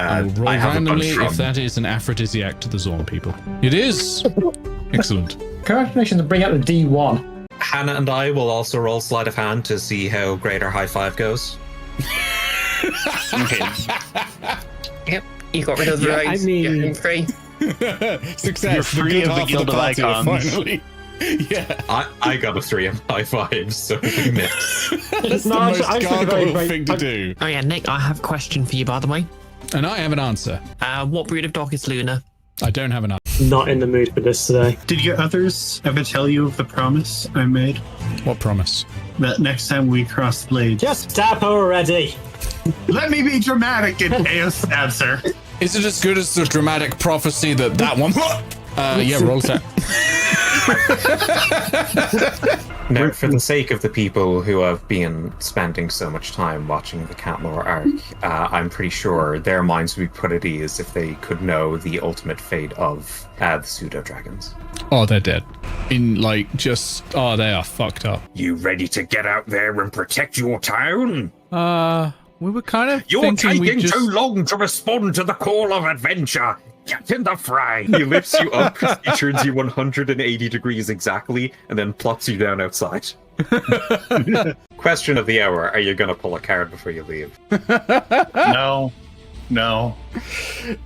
I will roll I have randomly a bunch if that is an aphrodisiac to the Zorn people. It is. Excellent. Congratulations on bringing out the D1. Hannah and I will also roll sleight of hand to see how great our high five goes. Okay. Yep, you got rid of the Yeah, rogues. I mean- You're free. Success. You're free the good of the half Guild of party, Icons. Finally. Yeah. I got a 3 in high fives, so we missed. That's No, the I most actually think gargoyle very- thing to do. Oh yeah, Nick, I have a question for you, by the way. And I have an answer. What breed of dog is Luna? I don't have an answer. Not in the mood for this today. Did your others ever tell you of the promise I made? What promise? That next time we cross blades. Just stab her already. Let me be dramatic and AO stabs her. Is it as good as the dramatic prophecy that one? Yeah, roll that. Now, for the sake of the people who have been spending so much time watching the Catlore arc, I'm pretty sure their minds would be put at ease if they could know the ultimate fate of the pseudo-dragons. Oh, they're dead. They are fucked up. You ready to get out there and protect your town? We were kind of You're thinking taking too long to respond to the call of adventure. Get in the fray. He lifts you up, he turns you 180 degrees exactly, and then plops you down outside. Question of the hour, are you going to pull a card before you leave? No.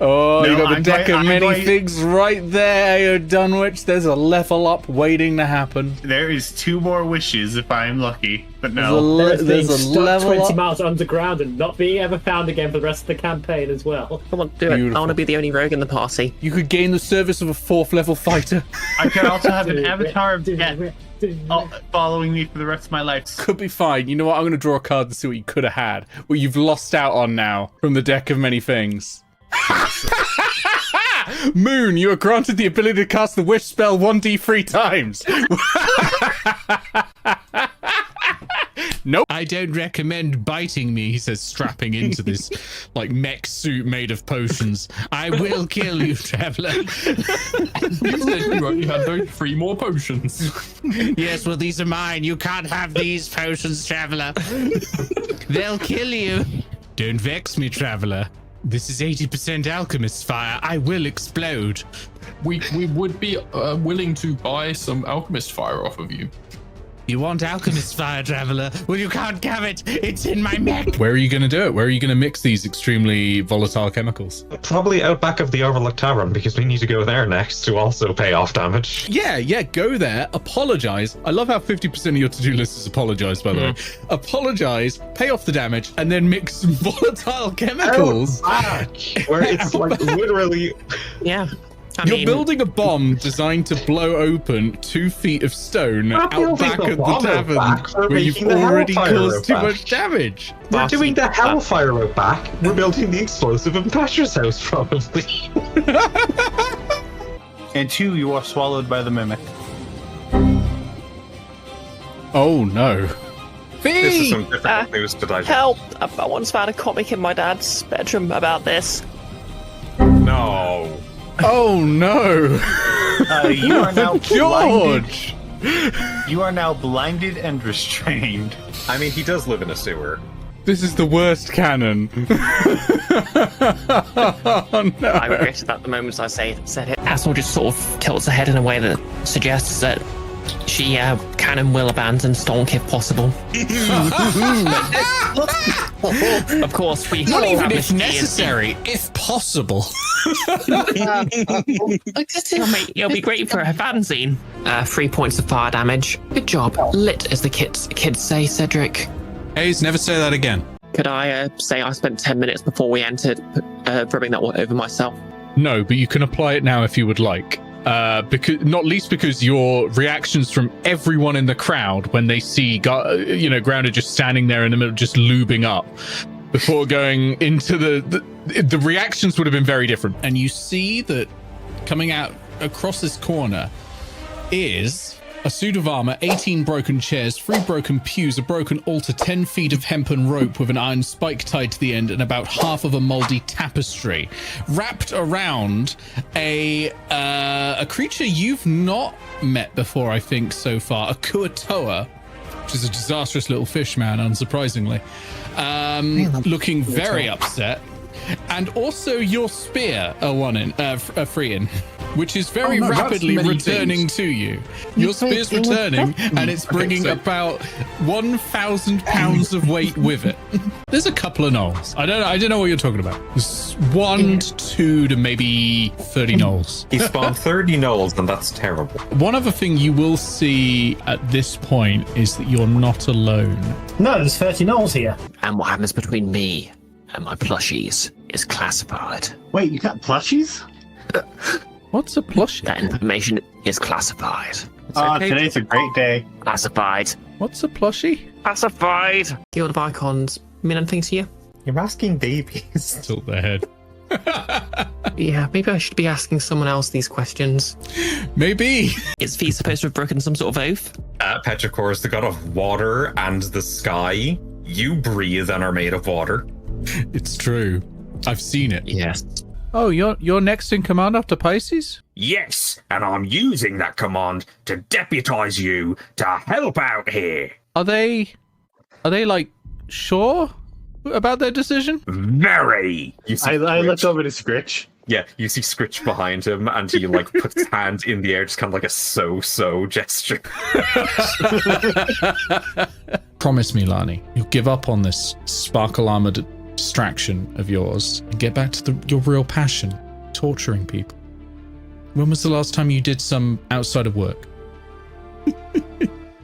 Oh, you No, got the I'm deck going- of I'm many going- things right there, Dunwich. There's a level up waiting to happen. There is 2 more wishes if I'm lucky, but There's no. a Being there's a stuck level 20 up. miles underground and not being ever found again for the rest of the campaign as well. Come on, do it. I Beautiful. want to be the only rogue in the party. You could gain the service of a 4th level fighter. I could also have an avatar of Do death it, do it. following me for the rest of my life. Could be fine. You know what? I'm going to draw a card to see what you could have had. What you've lost out on now from the deck of many things. Moon, you are granted the ability to cast the wish spell 1d3 times. Nope. I don't recommend biting me, he says, strapping into this mech suit made of potions. I will kill you, traveler. You said you only had those 3 more potions. Yes, well, these are mine. You can't have these potions, traveler. They'll kill you. Don't vex me, traveler. This is 80% alchemist fire. I will explode. We would be willing to buy some alchemist fire off of you. You want alchemist fire, traveler? Well, you can't have it. It's in my mech. Where are you going to do it? Where are you going to mix these extremely volatile chemicals? Probably out back of the Overlook Tavern, because we need to go there next to also pay off damage. Yeah, go there, apologize. I love how 50% of your to-do list is apologize, by the way. Apologize, pay off the damage, and then mix some volatile chemicals. Where it's literally... Yeah. You're building a bomb designed to blow open 2 feet of stone out back of the tavern where you've already caused too much damage. We're doing the Hellfire out back. We're building the explosive in Pastor's house, probably. And 2, you are swallowed by the mimic. Oh no. This is some difficult news to digest. Help! I once found a comic in my dad's bedroom about this. No. Oh no. You are now George. You are now blinded and restrained. I mean, he does live in a sewer. This is the worst canon. Oh no. I regretted that the moment I said it. Hassel just sort of tilts her head in a way that suggests that she can and will abandon Stonk if possible. Of course, we Not even if established he is- necessary, if possible. It'll be great for a fanzine. 3 points of fire damage. Good job. Lit, as the kids say, Cedric. Hayes, never say that again. Could I say I spent 10 minutes before we entered rubbing that over myself? No, but you can apply it now if you would like. Because not least because your reactions from everyone in the crowd when they see Grounder just standing there in the middle, just lubing up before going into the reactions would have been very different. And you see that coming out across this corner is a suit of armor, 18 broken chairs, 3 broken pews, a broken altar, 10 feet of hempen rope with an iron spike tied to the end, and about half of a moldy tapestry wrapped around a creature you've not met before, I think, so far, a Kuatoa, which is a disastrous little fish man, unsurprisingly, looking very upset. And also your spear, Freean, which is very Oh, no, that's rapidly many returning things. to you. Your spear's returning, and it's bringing about 1,000 pounds of weight with it. There's a couple of gnolls. I don't know what you're talking about. There's 1 to 2 to maybe 30 gnolls. He spawned 30 gnolls, and that's terrible. One other thing you will see at this point is that you're not alone. No, there's 30 gnolls here. And what happens between me and my plushies is classified. Wait, you got plushies? What's a plushie? That information is classified. Today's a great day. Classified. What's a plushie? Classified. Guild of Icons mean anything to you? You're asking babies. Tilt their head. Yeah, maybe I should be asking someone else these questions. Maybe. Is Fee supposed to have broken some sort of oath? Petrichor is the god of water and the sky. You breathe and are made of water. It's true. I've seen it. Yes. Oh, you're next in command after Pisces? Yes, and I'm using that command to deputize you to help out here. Are they like sure about their decision? Very. You see I looked Scritch. over to Scritch. Yeah, you see Scritch behind him, and he like puts his hand in the air, just kind of like a so gesture. Promise me, Lani, you'll give up on this sparkle armored distraction of yours and get back to your real passion, torturing people. When was the last time you did some outside of work?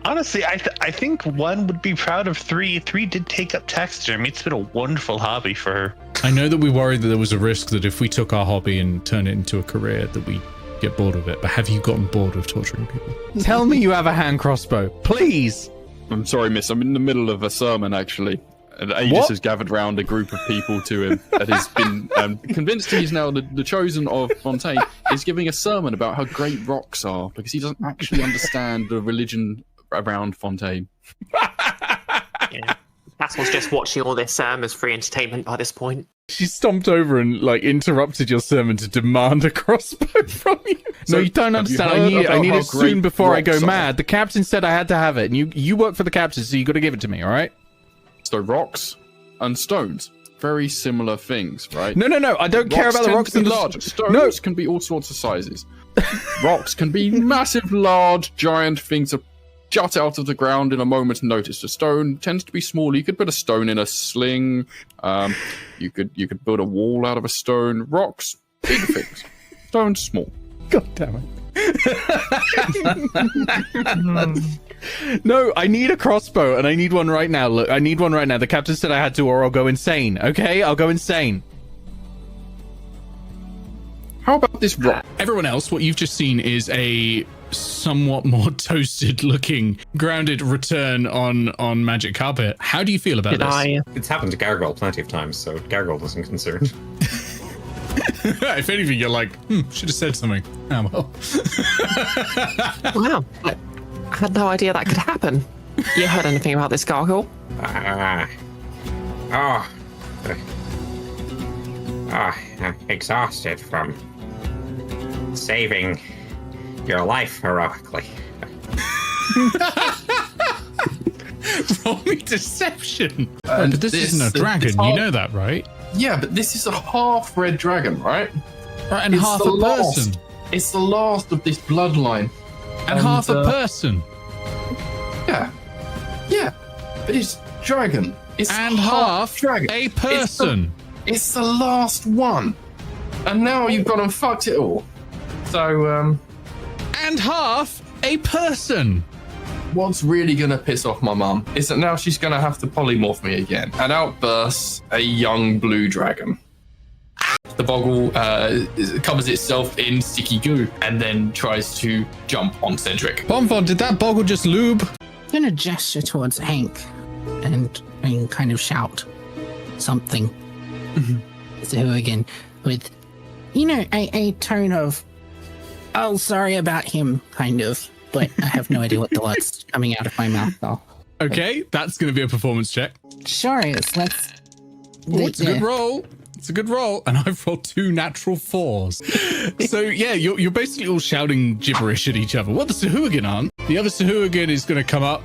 Honestly, I think one would be proud of three. Three did take up taxidermy. It's been a wonderful hobby for her. I know that we worried that there was a risk that if we took our hobby and turned it into a career that we get bored of it, but have you gotten bored of torturing people? Tell me you have a hand crossbow, please. I'm sorry, miss. I'm in the middle of a sermon, actually. And Aegis What? has gathered round a group of people to him that has been convinced he's now the chosen of Fontaine. Is giving a sermon about how great rocks are because he doesn't actually understand the religion around Fontaine. Yeah. Castle's just watching all this as free entertainment by this point. She stomped over and like interrupted your sermon to demand a crossbow from you. So, No, you don't have you understand. heard I need about it how soon great before I go rocks are? mad. The captain said I had to have it, and you work for the captain, so you got to give it to me. All right? So rocks and stones, very similar things, right? No. I don't care about the tend rocks to and be the large. Stones No. can be all sorts of sizes. Rocks can be massive, large, giant things that jut out of the ground in a moment's notice. A stone tends to be smaller. You could put a stone in a sling. You could build a wall out of a stone. Rocks, big things. Stones, small. God damn it. No, I need a crossbow, and I need one right now. Look, I need one right now. The captain said I had to, or I'll go insane. Okay, I'll go insane. How about this rock? Everyone else, what you've just seen is a somewhat more toasted-looking, grounded return on Magic Carpet. How do you feel about this? It's happened to Gargoyle plenty of times, so Gargoyle isn't concerned. If anything, you're like, should have said something. Oh, well. Wow. I had no idea that could happen. You heard anything about this gargoyle? I'm exhausted from saving your life heroically. Roll me deception. But this isn't a dragon, it's you hard- know that, right? Yeah, but this is a half red dragon, right? Right, and It's half the a person. last- It's the last of this bloodline. And half a person. Yeah, but it's dragon. It's And half dragon. a person. It's the last one, and now you've gone and fucked it all. So, And half a person. what's really gonna piss off my mum is that now she's gonna have to polymorph me again, and out bursts a young blue dragon. The boggle covers itself in sticky goo and then tries to jump on Cedric. Bonfont, did that boggle just lube? I'm gonna gesture towards Hank and kind of shout something to her again with, a tone of, oh, sorry about him, kind of, but I have no idea what the words coming out of my mouth are. Okay, that's going to be a performance check. Sure is. Let's. Oh, it's a good roll. It's a good roll. And I've rolled 2 natural 4s. So, yeah, you're basically all shouting gibberish at each other. What the Sahuagin aren't. The other Sahuagin is going to come up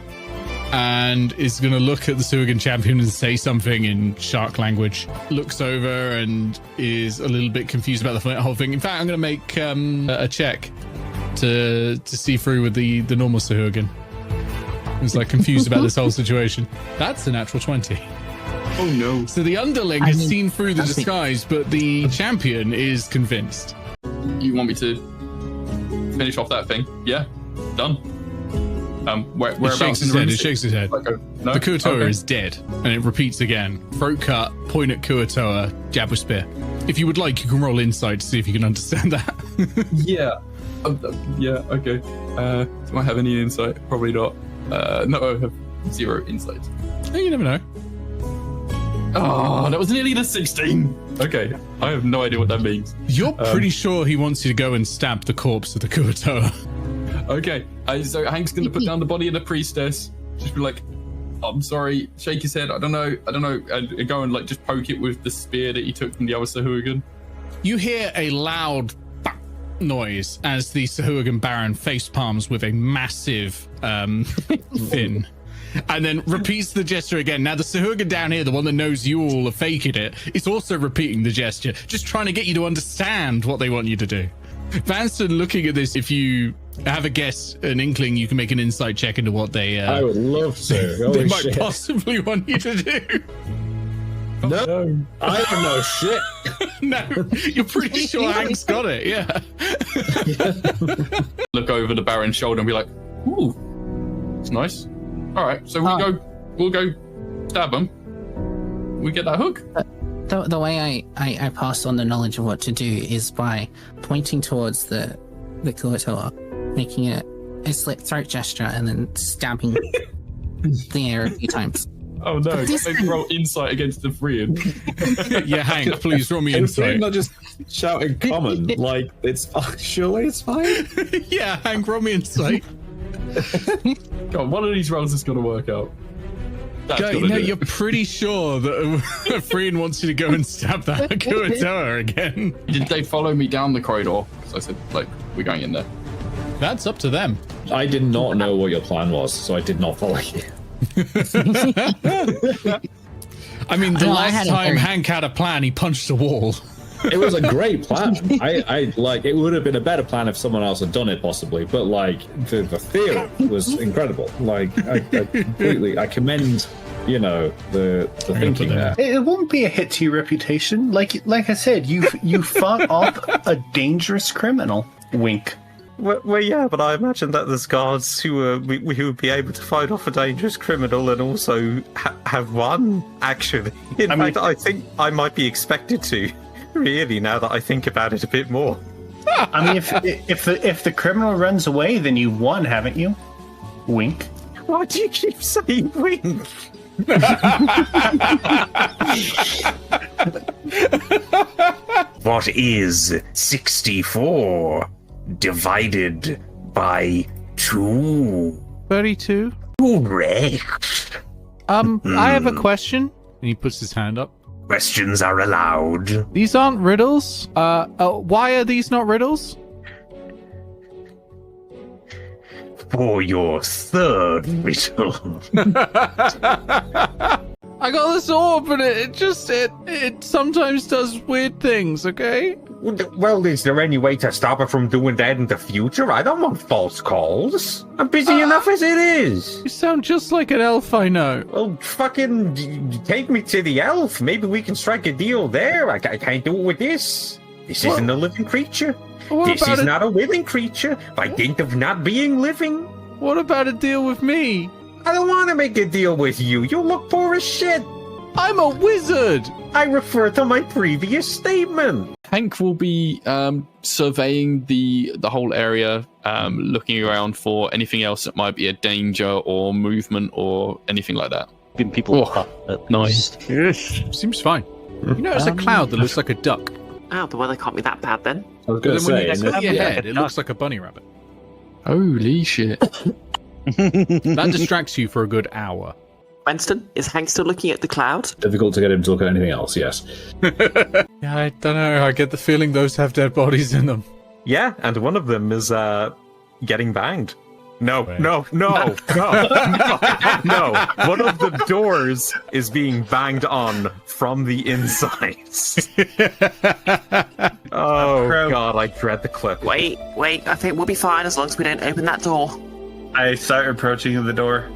and is going to look at the Suigan champion and say something in shark language. Looks over and is a little bit confused about the whole thing. In fact, I'm going to make a check to see through with the normal Suigan. He's like confused about this whole situation. That's a natural 20. Oh no. So the underling has seen through the disguise, but the champion is convinced. You want me to finish off that thing? Yeah, done. It shakes his head. It shakes his head. Okay. No? The Kuatoa Okay. is dead, and it repeats again. Throat cut, point at Kuatoa, jab with spear. If you would like, you can roll insight to see if you can understand that. Yeah. Yeah. Okay. Do I have any insight? Probably not. No, I have 0 insight. You never know. Oh, that was nearly the 16. Okay, I have no idea what that means. You're pretty sure he wants you to go and stab the corpse of the Kuatoa. Okay, so Hank's going to put down the body of the priestess. Just be like, I'm sorry, shake his head, I don't know, and go and like just poke it with the spear that he took from the other Sahuagin. You hear a loud bang noise as the Sahuagin Baron face palms with a massive fin. And then repeats the gesture again. Now the Sahuagin down here, the one that knows you all are faking it, is also repeating the gesture, just trying to get you to understand what they want you to do. Vanston, looking at this, if you have a guess, an inkling, you can make an insight check into what they I would love to. they Holy might shit. possibly want you to do. No, I don't know shit. No, you're pretty sure Hank's got it, yeah. Look over the Baron's shoulder and be like, ooh, it's nice. All right, so we'll go stab him. We get that hook. The way I pass on the knowledge of what to do is by pointing towards the Kuatoa, making a slit throat gesture, and then stabbing the air a few times. Oh no, maybe roll insight against the Freean. Yeah, Hank, please roll me Is insight. not just shouting common, like, it's surely it's fine. Yeah, Hank, roll me insight. God, one of these rolls is going to work out. You're pretty sure that Freean wants you to go and stab that Kuatoa again. Did they follow me down the corridor? Because I said, like, we're going in there. That's up to them. I did not know what your plan was, so I did not follow you. I mean, the last time Hank had a plan, he punched a wall. It was a great plan. I like it would have been a better plan if someone else had done it, possibly. But like the theory was incredible. Like I completely, I commend, the thinking there. It won't be a hit to your reputation. Like I said, you fought off a dangerous criminal. Wink. Well, yeah, but I imagine that there's guards who would be able to fight off a dangerous criminal and also have won. Actually, in fact, I think I might be expected to. Really, now that I think about it a bit more. I mean, if the criminal runs away, then you won, haven't you? Wink. Why do you keep saying wink? What is 64 divided by 2? 32. Correct. I have a question. And he puts his hand up. Questions are allowed. These aren't riddles. Why are these not riddles? For your third riddle. I got this orb, and it sometimes does weird things. Okay. Well, is there any way to stop it from doing that in the future? I don't want false calls. I'm busy enough as it is. You sound just like an elf I know. Well, fucking take me to the elf. Maybe we can strike a deal there. I can't do it with this. This isn't a living creature. This is not a living creature by dint of not being living. What about a deal with me? I don't want to make a deal with you. You look poor as shit. I'm a wizard. I refer to my previous statement. Hank will be surveying the whole area, looking around for anything else that might be a danger or movement or anything like that. Giving people noise. Yes. Seems fine. You notice a cloud that looks like a duck. Oh, the weather can't be that bad then. I was going to say, when you look at your head, it looks like a bunny rabbit. Holy shit. That distracts you for a good hour. Winston, is Hank still looking at the cloud? difficult to get him to look at anything else, yes. Yeah, I don't know. I get the feeling those have dead bodies in them. Yeah, and one of them is getting banged. No. One of the doors is being banged on from the inside. Oh god, I dread the clip. Wait, I think we'll be fine as long as we don't open that door. I start approaching the door.